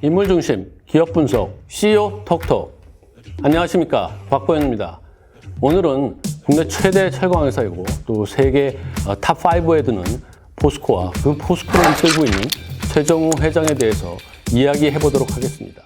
인물중심, 기업분석, CEO 톡톡. 안녕하십니까, 곽보현입니다. 오늘은 국내 최대 철강회사이고 또 세계 탑5에 드는 포스코와 그 포스코를 이끌고 있는 최정우 회장에 대해서 이야기해 보도록 하겠습니다.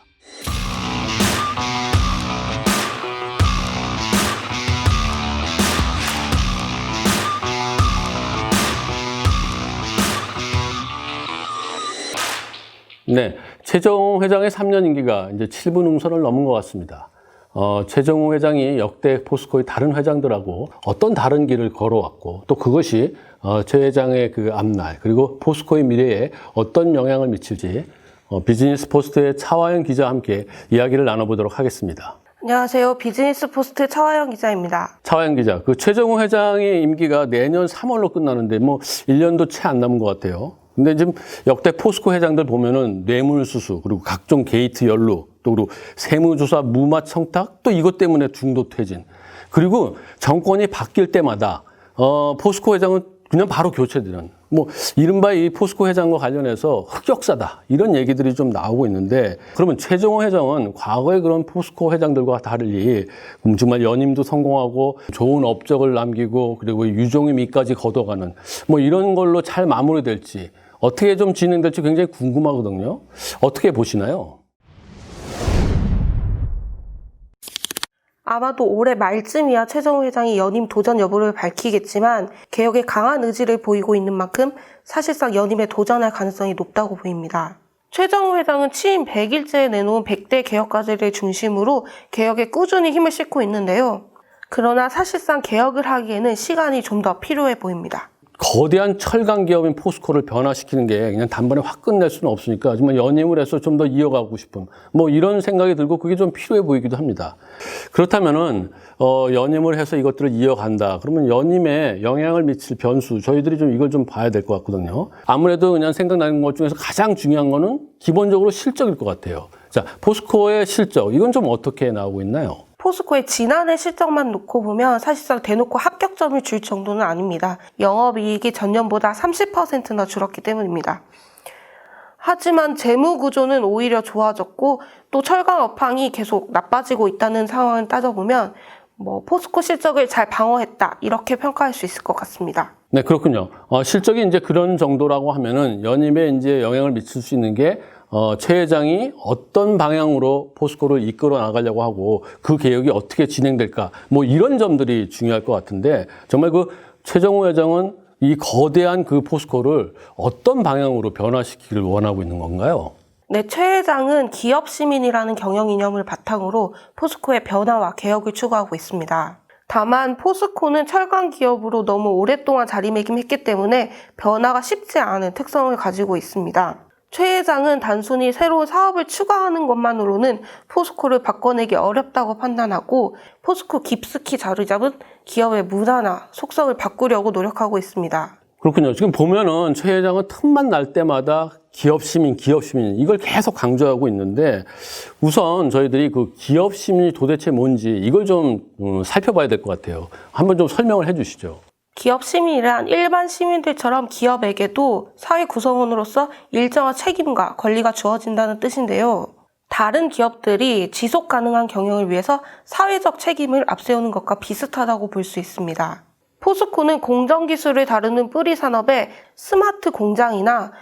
네, 최정우 회장의 3년 임기가 이제 7분 응선을 넘은 것 같습니다. 최정우 회장이 역대 포스코의 다른 회장들하고 어떤 다른 길을 걸어왔고 또 그것이 최 회장의 그 앞날 그리고 포스코의 미래에 어떤 영향을 미칠지 비즈니스 포스트의 차화연 기자와 함께 이야기를 나눠보도록 하겠습니다. 안녕하세요. 비즈니스 포스트 차화연 기자입니다. 차화연 기자, 그 최정우 회장의 임기가 내년 3월로 끝나는데 뭐 1년도 채 안 남은 것 같아요. 근데 지금 역대 포스코 회장들 보면은 뇌물수수 그리고 각종 게이트 연루 또 그리고 세무조사 무마 청탁 또 이것 때문에 중도 퇴진 그리고 정권이 바뀔 때마다 포스코 회장은 그냥 바로 교체되는 뭐 이른바 이 포스코 회장과 관련해서 흑역사다 이런 얘기들이 좀 나오고 있는데 그러면 최정우 회장은 과거의 그런 포스코 회장들과 달리 정말 연임도 성공하고 좋은 업적을 남기고 그리고 유종의 미까지 거둬가는 뭐 이런 걸로 잘 마무리될지 어떻게 좀 진행될지 굉장히 궁금하거든요. 어떻게 보시나요? 아마도 올해 말쯤이야 최정우 회장이 연임 도전 여부를 밝히겠지만 개혁에 강한 의지를 보이고 있는 만큼 사실상 연임에 도전할 가능성이 높다고 보입니다. 최정우 회장은 취임 100일째에 내놓은 100대 개혁과제를 중심으로 개혁에 꾸준히 힘을 싣고 있는데요. 그러나 사실상 개혁을 하기에는 시간이 좀 더 필요해 보입니다. 거대한 철강 기업인 포스코를 변화시키는 게 그냥 단번에 확 끝낼 수는 없으니까 정말 연임을 해서 좀 더 이어가고 싶은 뭐 이런 생각이 들고 그게 좀 필요해 보이기도 합니다. 그렇다면은 연임을 해서 이것들을 이어간다. 그러면 연임에 영향을 미칠 변수 저희들이 좀 이걸 좀 봐야 될 것 같거든요. 아무래도 그냥 생각나는 것 중에서 가장 중요한 거는 기본적으로 실적일 것 같아요. 자, 포스코의 실적 이건 좀 어떻게 나오고 있나요? 포스코의 지난해 실적만 놓고 보면 사실상 대놓고 합격점을 줄 정도는 아닙니다. 영업이익이 전년보다 30%나 줄었기 때문입니다. 하지만 재무 구조는 오히려 좋아졌고 또 철강 업황이 계속 나빠지고 있다는 상황을 따져보면 포스코 실적을 잘 방어했다 이렇게 평가할 수 있을 것 같습니다. 네, 그렇군요. 실적이 이제 그런 정도라고 하면은 연임에 이제 영향을 미칠 수 있는 게 최 회장이 어떤 방향으로 포스코를 이끌어 나가려고 하고 그 개혁이 어떻게 진행될까 뭐 이런 점들이 중요할 것 같은데 정말 그 최정우 회장은 이 거대한 그 포스코를 어떤 방향으로 변화시키기를 원하고 있는 건가요? 네, 최 회장은 기업 시민이라는 경영 이념을 바탕으로 포스코의 변화와 개혁을 추구하고 있습니다. 다만 포스코는 철강 기업으로 너무 오랫동안 자리매김했기 때문에 변화가 쉽지 않은 특성을 가지고 있습니다. 최 회장은 단순히 새로운 사업을 추가하는 것만으로는 포스코를 바꿔내기 어렵다고 판단하고 포스코 깊숙이 자리 잡은 기업의 문화나 속성을 바꾸려고 노력하고 있습니다. 그렇군요. 지금 보면은 최 회장은 틈만 날 때마다 기업 시민 이걸 계속 강조하고 있는데 우선 저희들이 그 기업 시민이 도대체 뭔지 이걸 좀 살펴봐야 될 것 같아요. 한번 좀 설명을 해 주시죠. 기업 시민이란 일반 시민들처럼 기업에게도 사회 구성원으로서 일정한 책임과 권리가 주어진다는 뜻인데요. 다른 기업들이 지속 가능한 경영을 위해서 사회적 책임을 앞세우는 것과 비슷하다고 볼 수 있습니다. 포스코는 공정기술을 다루는 뿌리 산업에 스마트 공장이나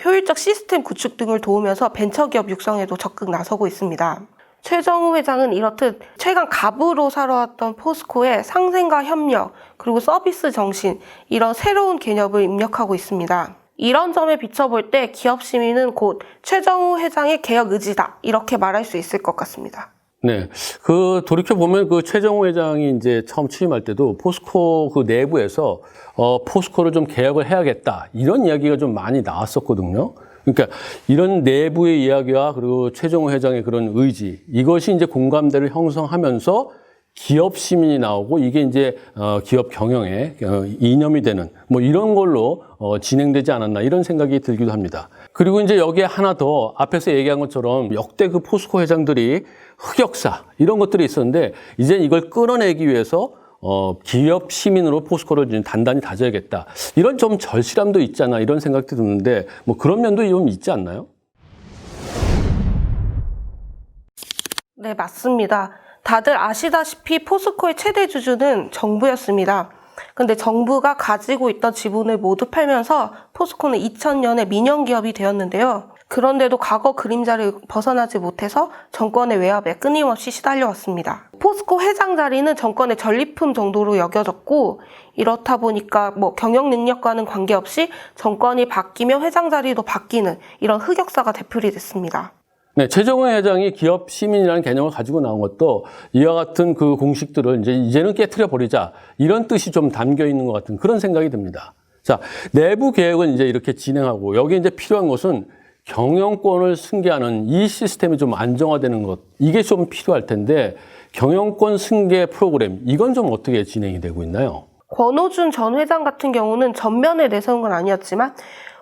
효율적 시스템 구축 등을 도우면서 벤처기업 육성에도 적극 나서고 있습니다. 최정우 회장은 이렇듯 최강 갑으로 살아왔던 포스코의 상생과 협력, 그리고 서비스 정신, 이런 새로운 개념을 입력하고 있습니다. 이런 점에 비춰볼 때 기업 시민은 곧 최정우 회장의 개혁 의지다, 이렇게 말할 수 있을 것 같습니다. 네. 돌이켜보면 그 최정우 회장이 이제 처음 취임할 때도 포스코 그 내부에서 포스코를 좀 개혁을 해야겠다, 이런 이야기가 좀 많이 나왔었거든요. 그러니까 이런 내부의 이야기와 그리고 최정우 회장의 그런 의지 이것이 이제 공감대를 형성하면서 기업 시민이 나오고 이게 이제 기업 경영의 이념이 되는 뭐 이런 걸로 진행되지 않았나 이런 생각이 들기도 합니다. 그리고 이제 여기에 하나 더 앞에서 얘기한 것처럼 역대 그 포스코 회장들이 흑역사 이런 것들이 있었는데 이제 이걸 끌어내기 위해서 기업 시민으로 포스코를 좀 단단히 다져야겠다. 이런 좀 절실함도 있지 않나 이런 생각도 드는데 뭐 그런 면도 좀 있지 않나요? 네, 맞습니다. 다들 아시다시피 포스코의 최대 주주는 정부였습니다. 근데 정부가 가지고 있던 지분을 모두 팔면서 포스코는 2000년에 민영기업이 되었는데요. 그런데도 과거 그림자를 벗어나지 못해서 정권의 외압에 끊임없이 시달려왔습니다. 포스코 회장 자리는 정권의 전리품 정도로 여겨졌고, 이렇다 보니까 경영 능력과는 관계없이 정권이 바뀌며 회장 자리도 바뀌는 이런 흑역사가 되풀이됐습니다. 네, 최정호 회장이 기업 시민이라는 개념을 가지고 나온 것도 이와 같은 그 공식들을 이제는 깨트려 버리자, 이런 뜻이 좀 담겨 있는 것 같은 그런 생각이 듭니다. 자, 내부 개혁은 이제 이렇게 진행하고, 여기 이제 필요한 것은 경영권을 승계하는 이 시스템이 좀 안정화되는 것, 이게 좀 필요할 텐데, 경영권 승계 프로그램, 이건 좀 어떻게 진행이 되고 있나요? 권오준 전 회장 같은 경우는 전면에 내세운 건 아니었지만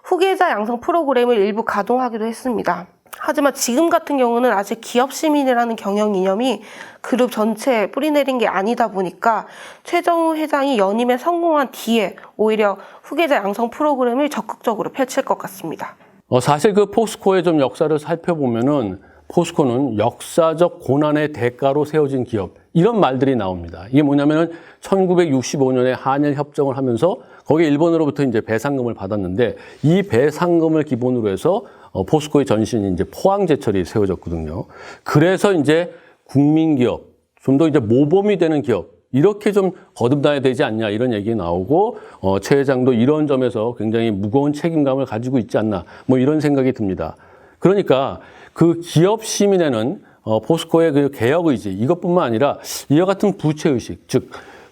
후계자 양성 프로그램을 일부 가동하기도 했습니다. 하지만 지금 같은 경우는 아직 기업 시민이라는 경영 이념이 그룹 전체에 뿌리내린 게 아니다 보니까 최정우 회장이 연임에 성공한 뒤에 오히려 후계자 양성 프로그램을 적극적으로 펼칠 것 같습니다. 사실 그 포스코의 좀 역사를 살펴보면은 포스코는 역사적 고난의 대가로 세워진 기업, 이런 말들이 나옵니다. 이게 뭐냐면은 1965년에 한일 협정을 하면서 거기에 일본으로부터 이제 배상금을 받았는데, 이 배상금을 기본으로 해서 포스코의 전신이 이제 포항제철이 세워졌거든요. 그래서 이제 국민기업, 좀 더 이제 모범이 되는 기업, 이렇게 좀 거듭나야 되지 않냐, 이런 얘기 나오고, 최 회장도 이런 점에서 굉장히 무거운 책임감을 가지고 있지 않나, 이런 생각이 듭니다. 그러니까 그 기업 시민에는 포스코의 그 개혁 의지, 이것뿐만 아니라 이와 같은 부채 의식, 즉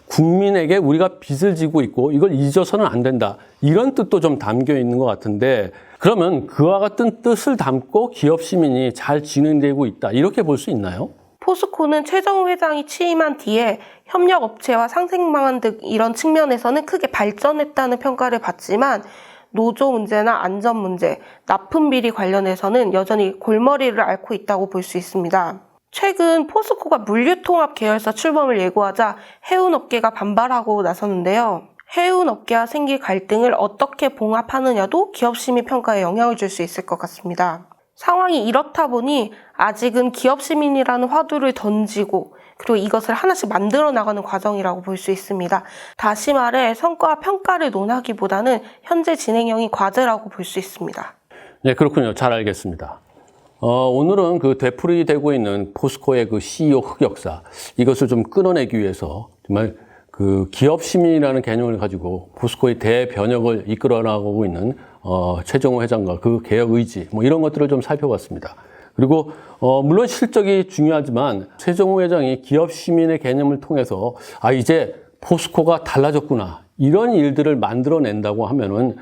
국민에게 우리가 빚을 지고 있고 이걸 잊어서는 안 된다, 이런 뜻도 좀 담겨 있는 것 같은데, 그러면 그와 같은 뜻을 담고 기업 시민이 잘 진행되고 있다, 이렇게 볼 수 있나요? 포스코는 최정우 회장이 취임한 뒤에 협력업체와 상생방안 등 이런 측면에서는 크게 발전했다는 평가를 받지만, 노조 문제나 안전 문제, 납품 비리 관련해서는 여전히 골머리를 앓고 있다고 볼 수 있습니다. 최근 포스코가 물류통합 계열사 출범을 예고하자 해운업계가 반발하고 나섰는데요. 해운업계와 생길 갈등을 어떻게 봉합하느냐도 기업 시민 평가에 영향을 줄 수 있을 것 같습니다. 상황이 이렇다 보니 아직은 기업 시민이라는 화두를 던지고, 그리고 이것을 하나씩 만들어 나가는 과정이라고 볼 수 있습니다. 다시 말해 성과와 평가를 논하기보다는 현재 진행형인 과제라고 볼 수 있습니다. 네, 그렇군요. 잘 알겠습니다. 오늘은 그 되풀이되고 있는 포스코의 그 CEO 흑역사, 이것을 좀 끊어내기 위해서 정말 그 기업 시민이라는 개념을 가지고 포스코의 대변혁을 이끌어 나가고 있는 최정호 회장과 그 개혁 의지, 이런 것들을 좀 살펴봤습니다. 그리고 물론 실적이 중요하지만 최정호 회장이 기업 시민의 개념을 통해서 이제 포스코가 달라졌구나, 이런 일들을 만들어낸다고 하면은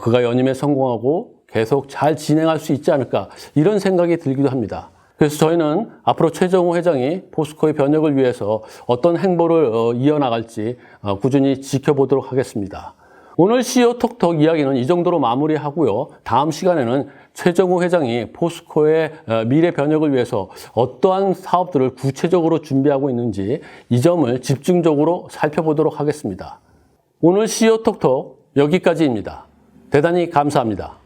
그가 연임에 성공하고 계속 잘 진행할 수 있지 않을까, 이런 생각이 들기도 합니다. 그래서 저희는 앞으로 최정호 회장이 포스코의 변혁을 위해서 어떤 행보를 이어나갈지 꾸준히 지켜보도록 하겠습니다. 오늘 CEO 톡톡 이야기는 이 정도로 마무리하고요. 다음 시간에는 최정호 회장이 포스코의 미래 변혁을 위해서 어떠한 사업들을 구체적으로 준비하고 있는지, 이 점을 집중적으로 살펴보도록 하겠습니다. 오늘 CEO 톡톡 여기까지입니다. 대단히 감사합니다.